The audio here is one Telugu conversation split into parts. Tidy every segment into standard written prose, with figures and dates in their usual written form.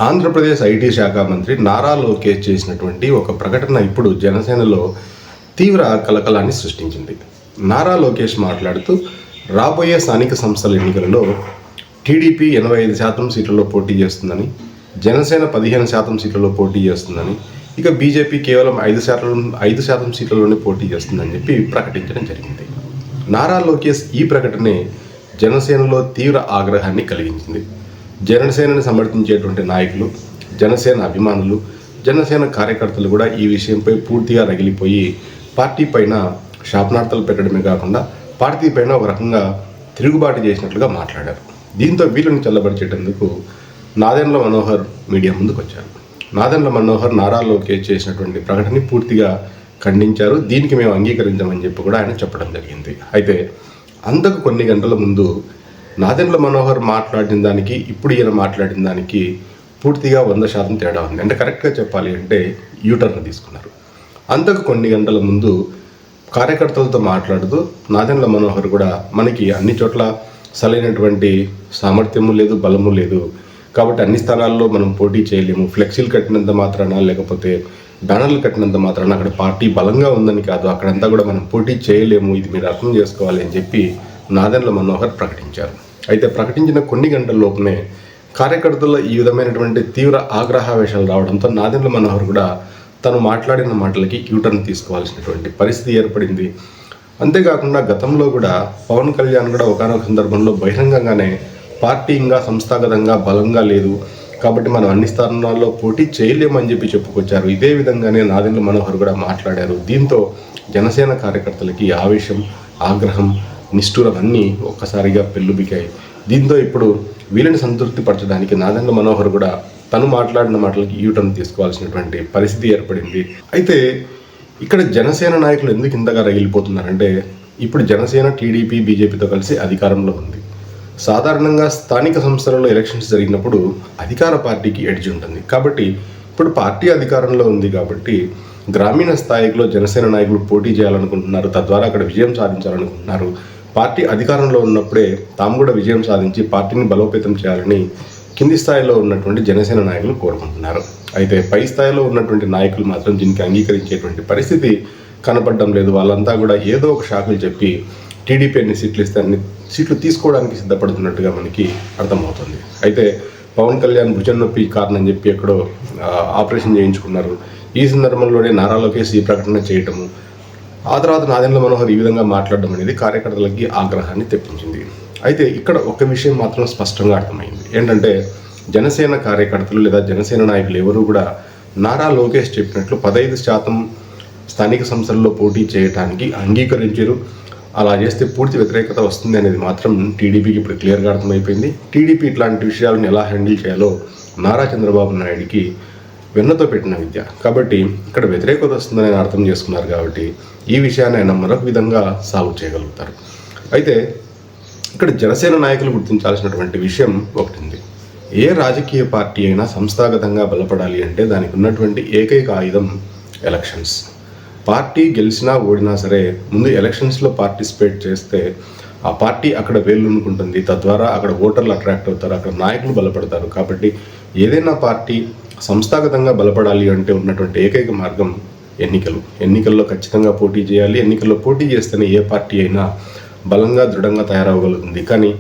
ఆంధ్రప్రదేశ్ ఐటీ శాఖ మంత్రి నారా లోకేష్ చేసినటువంటి ఒక ప్రకటన ఇప్పుడు జనసేనలో తీవ్ర కలకలాన్ని సృష్టించింది. నారా లోకేష్ మాట్లాడుతూ రాబోయే స్థానిక సంస్థల ఎన్నికలలో టీడీపీ 85% సీట్లలో పోటీ చేస్తుందని, జనసేన 15% సీట్లలో పోటీ చేస్తుందని, ఇక బీజేపీ కేవలం 5% సీట్లలోనే పోటీ చేస్తుందని చెప్పి ప్రకటించడం జరిగింది. నారా లోకేష్ ఈ ప్రకటనే జనసేనలో తీవ్ర ఆగ్రహాన్ని కలిగించింది. జనసేనని సమర్థించేటువంటి నాయకులు, జనసేన అభిమానులు, జనసేన కార్యకర్తలు కూడా ఈ విషయంపై పూర్తిగా రగిలిపోయి పార్టీ పైన శాపనార్థాలు పెట్టడమే కాకుండా పార్టీ పైన ఒక రకంగా తిరుగుబాటు చేసినట్లుగా మాట్లాడారు. దీంతో వీళ్ళని చల్లబరిచేటందుకు నాదెండ్ల మనోహర్ మీడియా ముందుకు వచ్చారు. నాదెండ్ల మనోహర్ నారా లోకేష్ చేసినటువంటి ప్రకటనని పూర్తిగా ఖండించారు. దీనికి మేము అంగీకరించామని చెప్పి కూడా ఆయన చెప్పడం జరిగింది. అయితే అంతకు కొన్ని గంటల ముందు నాదెండ్ల మనోహర్ మాట్లాడిన దానికి ఇప్పుడు ఈయన మాట్లాడిన దానికి పూర్తిగా 100% తేడా ఉంది. అంటే కరెక్ట్గా చెప్పాలి అంటే యూటర్న్ తీసుకున్నారు. అంతకు కొన్ని గంటల ముందు కార్యకర్తలతో మాట్లాడుతూ నాదెండ్ల మనోహర్ కూడా మనకి అన్ని చోట్ల సరైనటువంటి సామర్థ్యము లేదు, బలము లేదు, కాబట్టి అన్ని స్థానాల్లో మనం పోటీ చేయలేము, ఫ్లెక్సీలు కట్టినంత మాత్రాన లేకపోతే బ్యానర్లు కట్టినంత మాత్రాన అక్కడ పార్టీ బలంగా ఉందని కాదు, అక్కడంతా కూడా మనం పోటీ చేయలేము, ఇది మీరు అర్థం చేసుకోవాలి అని చెప్పి నాదెండ్ల మనోహర్ ప్రకటించారు. అయితే ప్రకటించిన కొన్ని గంటల లోపునే కార్యకర్తల్లో ఈ విధమైనటువంటి తీవ్ర ఆగ్రహావేశాలు రావడంతో నాదెండ్ల మనోహర్ కూడా తను మాట్లాడిన మాటలకి యూటర్న్ తీసుకోవాల్సినటువంటి పరిస్థితి ఏర్పడింది. అంతేకాకుండా గతంలో కూడా పవన్ కళ్యాణ్ కూడా ఒకానొక సందర్భంలో బహిరంగంగానే పార్టీ ఇంకా సంస్థాగతంగా బలంగా లేదు, కాబట్టి మనం అన్ని స్థానాల్లో పోటీ చేయలేమని చెప్పి చెప్పుకొచ్చారు. ఇదే విధంగానే నాదెండ్ల మనోహర్ కూడా మాట్లాడారు. దీంతో జనసేన కార్యకర్తలకి ఆవేశం, ఆగ్రహం, నిష్ఠూరం అన్నీ ఒక్కసారిగా పెళ్ళుబికాయి. దీంతో ఇప్పుడు వీళ్ళని సంతృప్తిపరచడానికి నాదెండ్ల మనోహర్ కూడా తను మాట్లాడిన మాటలకి యూటర్న్ తీసుకోవాల్సినటువంటి పరిస్థితి ఏర్పడింది. అయితే ఇక్కడ జనసేన నాయకులు ఎందుకు ఇంతగా రగిలిపోతున్నారంటే ఇప్పుడు జనసేన టీడీపీ బీజేపీతో కలిసి అధికారంలో ఉంది. సాధారణంగా స్థానిక సంస్థలలో ఎలక్షన్స్ జరిగినప్పుడు అధికార పార్టీకి ఎడ్జ్ ఉంటుంది. కాబట్టి ఇప్పుడు పార్టీ అధికారంలో ఉంది కాబట్టి గ్రామీణ స్థాయిలో జనసేన నాయకులు పోటీ చేయాలనుకుంటున్నారు, తద్వారా అక్కడ విజయం సాధించాలనుకుంటున్నారు. పార్టీ అధికారంలో ఉన్నప్పుడే తాము కూడా విజయం సాధించి పార్టీని బలోపేతం చేయాలని కింది స్థాయిలో ఉన్నటువంటి జనసేన నాయకులు కోరుకుంటున్నారు. అయితే పై స్థాయిలో ఉన్నటువంటి నాయకులు మాత్రం దీనికి అంగీకరించేటువంటి పరిస్థితి కనపడడం లేదు. వాళ్ళంతా కూడా ఏదో ఒక షాకులు చెప్పి టీడీపీ అన్ని సీట్లు ఇస్తే అన్ని సీట్లు తీసుకోవడానికి సిద్ధపడుతున్నట్టుగా మనకి అర్థమవుతుంది. అయితే పవన్ కళ్యాణ్ భుజం నొప్పి కారణం చెప్పి ఎక్కడో ఆపరేషన్ చేయించుకున్నారు. ఈ సందర్భంలోనే నారా లోకేష్ ఈ ప్రకటన చేయటము, ఆ తర్వాత నాదెండ్ల మనోహర్ ఈ విధంగా మాట్లాడడం అనేది కార్యకర్తలకి ఆగ్రహాన్ని తెప్పించింది. అయితే ఇక్కడ ఒక విషయం మాత్రం స్పష్టంగా అర్థమైంది. ఏంటంటే జనసేన కార్యకర్తలు లేదా జనసేన నాయకులు ఎవరు కూడా నారా లోకేష్ చెప్పినట్లు 15% స్థానిక సంస్థల్లో పోటీ చేయడానికి అంగీకరించారు. అలా చేస్తే పూర్తి వ్యతిరేకత వస్తుంది అనేది మాత్రం టీడీపీకి ఇప్పుడు క్లియర్గా అర్థమైపోయింది. టీడీపీ ఇట్లాంటి విషయాలను ఎలా హ్యాండిల్ చేయాలో నారా చంద్రబాబు నాయుడికి వెన్నతో పెట్టిన విద్య. కాబట్టి ఇక్కడ వ్యతిరేకత వస్తుందని ఆయన అర్థం చేసుకున్నారు. కాబట్టి ఈ విషయాన్ని ఆయన మరొక విధంగా సాల్వ్ చేయగలుగుతారు. అయితే ఇక్కడ జనసేన నాయకులు గుర్తించాల్సినటువంటి విషయం ఒకటి ఉంది. ఏ రాజకీయ పార్టీ అయినా సంస్థాగతంగా బలపడాలి అంటే దానికి ఉన్నటువంటి ఏకైక ఆయుధం ఎలక్షన్స్. పార్టీ గెలిచినా ఓడినా సరే ముందు ఎలక్షన్స్లో పార్టిసిపేట్ చేస్తే ఆ పార్టీ అక్కడ వేళ్ళునుకుంటుంది, తద్వారా అక్కడ ఓటర్లు అట్రాక్ట్ అవుతారు, అక్కడ నాయకులు బలపడతారు. కాబట్టి ఏదైనా పార్టీ సంస్థాగతంగా బలపడాలి అంటే ఉన్నటువంటి ఏకైక మార్గం ఎన్నికల్లో ఖచ్చితంగా పోటీ చేయాలి. ఎన్నికల్లో పోటీ చేస్తేనే ఏ పార్టీ అయినా బలంగా దృఢంగా తయారవగలుగుతుంది. కానీ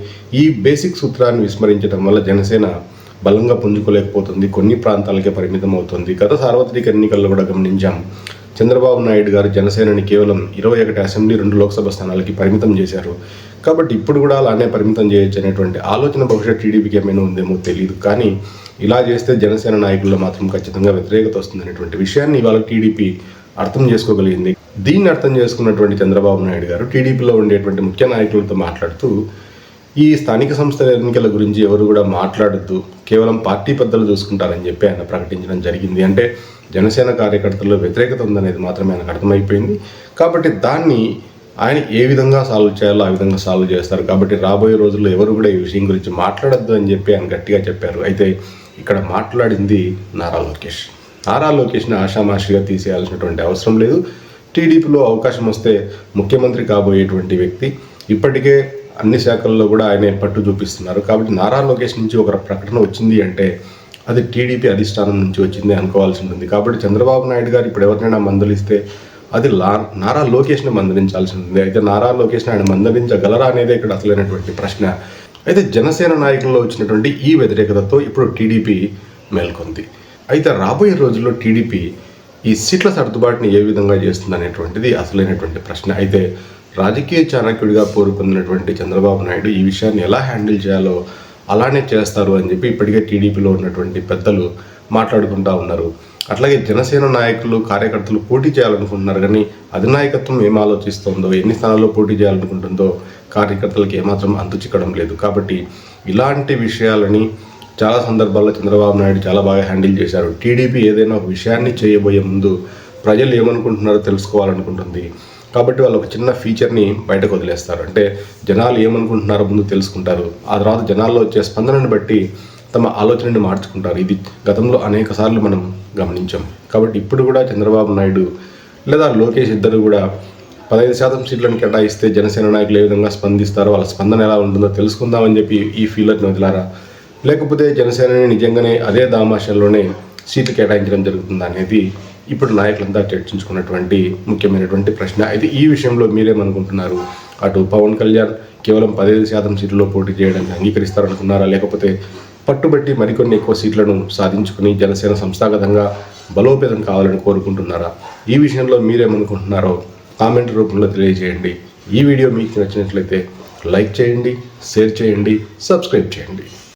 ఈ బేసిక్ సూత్రాన్ని విస్మరించడం వల్ల జనసేన బలంగా పుంజుకోలేకపోతుంది, కొన్ని ప్రాంతాలకే పరిమితం అవుతుంది. గత సార్వత్రిక ఎన్నికల్లో కూడా గమనించాం, చంద్రబాబు నాయుడు గారు జనసేనని కేవలం 21 అసెంబ్లీ 2 లోక్సభ స్థానాలకి పరిమితం చేశారు. కాబట్టి ఇప్పుడు కూడా అలానే పరిమితం చేయొచ్చు అనేటువంటి ఆలోచన బహుశా టీడీపీకి ఏమైనా ఉందేమో తెలియదు. కానీ ఇలా చేస్తే జనసేన నాయకుల్లో మాత్రం ఖచ్చితంగా వ్యతిరేకత వస్తుందనేటువంటి విషయాన్ని ఇవాళ టీడీపీ అర్థం చేసుకోగలిగింది. దీన్ని అర్థం చేసుకున్నటువంటి చంద్రబాబు నాయుడు గారు టీడీపీలో ఉండేటువంటి ముఖ్య నాయకులతో మాట్లాడుతూ ఈ స్థానిక సంస్థల ఎన్నికల గురించి ఎవరు కూడా మాట్లాడొద్దు, కేవలం పార్టీ పెద్దలు చూసుకుంటారని చెప్పి ఆయన ప్రకటించడం జరిగింది. అంటే జనసేన కార్యకర్తల్లో వ్యతిరేకత ఉందనేది మాత్రమే ఆయనకు అర్థమైపోయింది. కాబట్టి దాన్ని ఆయన ఏ విధంగా సాల్వ్ చేయాలో ఆ విధంగా సాల్వ్ చేస్తారు. కాబట్టి రాబోయే రోజుల్లో ఎవరు కూడా ఈ విషయం గురించి మాట్లాడొద్దు అని చెప్పి ఆయన గట్టిగా చెప్పారు. అయితే ఇక్కడ మాట్లాడింది నారా లోకేష్. నారా లోకేష్ని ఆషామాషిగా తీసేయాల్సినటువంటి అవసరం లేదు. టీడీపీలో అవకాశం వస్తే ముఖ్యమంత్రి కాబోయేటువంటి వ్యక్తి, ఇప్పటికే అన్ని శాఖల్లో కూడా ఆయన పట్టు చూపిస్తున్నారు. కాబట్టి నారా లోకేష్ నుంచి ఒక ప్రకటన వచ్చింది అంటే అది టీడీపీ అధిష్టానం నుంచి వచ్చింది అనుకోవాల్సి ఉంటుంది. కాబట్టి చంద్రబాబు నాయుడు గారు ఇప్పుడు ఎవరినైనా మందలిస్తే అది నారా లోకేష్ని మందలించాల్సి ఉంటుంది. అయితే నారా లోకేష్ని ఆయన మందలించగలరా అనేది ఇక్కడ అసలైనటువంటి ప్రశ్న. అయితే జనసేన నాయకుల్లో వచ్చినటువంటి ఈ వ్యతిరేకతతో ఇప్పుడు టీడీపీ మేల్కొంది. అయితే రాబోయే రోజుల్లో టీడీపీ ఈ సీట్ల సర్దుబాటుని ఏ విధంగా చేస్తుంది అనేటువంటిది అసలైనటువంటి ప్రశ్న. అయితే రాజకీయ చాణక్యుడిగా పేరు పొందినటువంటి చంద్రబాబు నాయుడు ఈ విషయాన్ని ఎలా హ్యాండిల్ చేయాలో అలానే చేస్తారు అని చెప్పి ఇప్పటికే టీడీపీలో ఉన్నటువంటి పెద్దలు మాట్లాడుకుంటూ ఉన్నారు. అట్లాగే జనసేన నాయకులు కార్యకర్తలు పోటీ చేయాలనుకుంటున్నారు, కానీ అధినాయకత్వం ఏం ఆలోచిస్తుందో, ఎన్ని స్థానాల్లో పోటీ చేయాలనుకుంటుందో కార్యకర్తలకు ఏమాత్రం అంతు చిక్కడం లేదు. కాబట్టి ఇలాంటి విషయాలని చాలా సందర్భాల్లో చంద్రబాబు నాయుడు చాలా బాగా హ్యాండిల్ చేశారు. టీడీపీ ఏదైనా ఒక విషయాన్ని చేయబోయే ముందు ప్రజలు ఏమనుకుంటున్నారో తెలుసుకోవాలనుకుంటుంది. కాబట్టి వాళ్ళు ఒక చిన్న ఫీచర్ని బయటకు వదిలేస్తారు. అంటే జనాలు ఏమనుకుంటున్నారో ముందు తెలుసుకుంటారు, ఆ తర్వాత జనాల్లో వచ్చే స్పందనను బట్టి తమ ఆలోచనని మార్చుకుంటారు. ఇది గతంలో అనేక సార్లు మనం గమనించాం. కాబట్టి ఇప్పుడు కూడా చంద్రబాబు నాయుడు లేదా లోకేష్ ఇద్దరు కూడా 15% సీట్లను కేటాయిస్తే జనసేన నాయకులు ఏ విధంగా స్పందిస్తారో, వాళ్ళ స్పందన ఎలా ఉంటుందో తెలుసుకుందామని చెప్పి ఈ ఫీలర్ని వదిలారా, లేకపోతే జనసేనని నిజంగానే అదే దామాషంలోనే సీట్లు కేటాయించడం జరుగుతుందా అనేది ఇప్పుడు నాయకులంతా చర్చించుకున్నటువంటి ముఖ్యమైనటువంటి ప్రశ్న. అయితే ఈ విషయంలో మీరేమనుకుంటున్నారు? అటు పవన్ కళ్యాణ్ కేవలం 15% సీట్లలో పోటీ చేయడానికి అంగీకరిస్తారనుకున్నారా, లేకపోతే పట్టుబట్టి మరికొన్ని ఎక్కువ సీట్లను సాధించుకుని జనసేన సంస్థాగతంగా బలోపేతం కావాలని కోరుకుంటున్నారా? ఈ విషయంలో మీరేమనుకుంటున్నారో కామెంట్ రూపంలో తెలియజేయండి. ఈ వీడియో మీకు నచ్చినట్లయితే లైక్ చేయండి, షేర్ చేయండి, సబ్స్క్రైబ్ చేయండి.